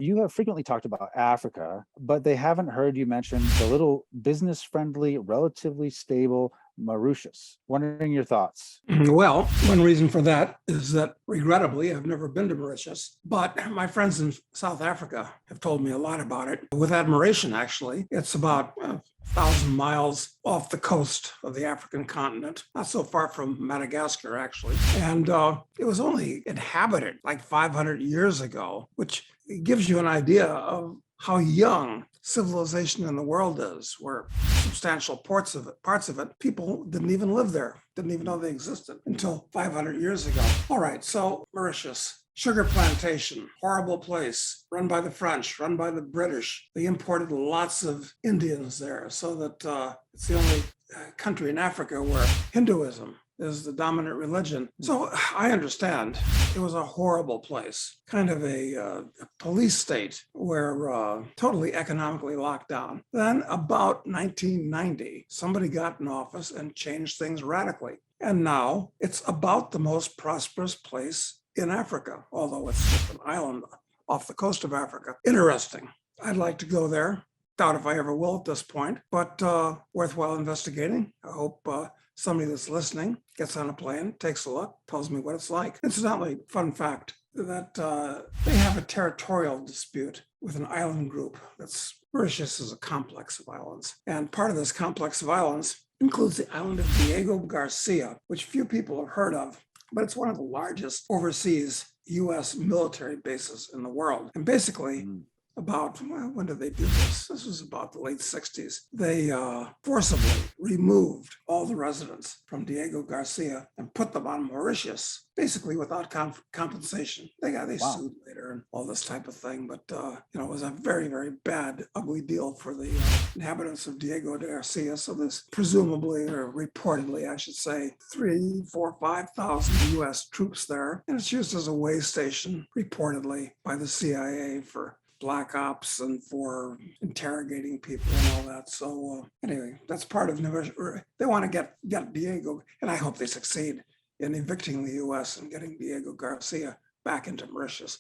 You have frequently talked about Africa, but they haven't heard you mention the little business friendly, relatively stable Mauritius. Wondering your thoughts. Well, one reason for that is that regrettably, I've never been to Mauritius, but my friends in South Africa have told me a lot about it with admiration, actually. It's about 1,000 miles off the coast of the African continent, not so far from Madagascar, actually. And it was only inhabited like 500 years ago, which gives you an idea of how young civilization in the world is, where substantial parts of it, people didn't even live there, didn't even know they existed until 500 years ago. All right, so Mauritius, sugar plantation, horrible place, run by the French, run by the British. They imported lots of Indians there, so that it's the only country in Africa where Hinduism is the dominant religion. So I understand it was a horrible place, kind of a police state where totally economically locked down. Then about 1990, somebody got in office and changed things radically. And now it's about the most prosperous place in Africa, although it's just an island off the coast of Africa. Interesting. I'd like to go there. Doubt if I ever will at this point, but worthwhile investigating. I hope somebody that's listening gets on a plane, takes a look, tells me what it's like. Incidentally, fun fact that they have a territorial dispute with an island group. Mauritius is a complex of islands. And part of this complex of islands includes the island of Diego Garcia, which few people have heard of, but it's one of the largest overseas US military bases in the world. And basically, when did they do this? This was about the late 60s. They forcibly removed all the residents from Diego Garcia and put them on Mauritius, basically without compensation. They sued later and all this type of thing, but it was a very, very bad, ugly deal for the inhabitants of Diego Garcia. So there's presumably, or reportedly, I should say, 3, 4, 5,000 U.S. troops there, and it's used as a way station, reportedly, by the CIA for black ops and for interrogating people and all that. So anyway, that's part of they want to get Diego, and I hope they succeed in evicting the U.S. and getting Diego Garcia back into Mauritius.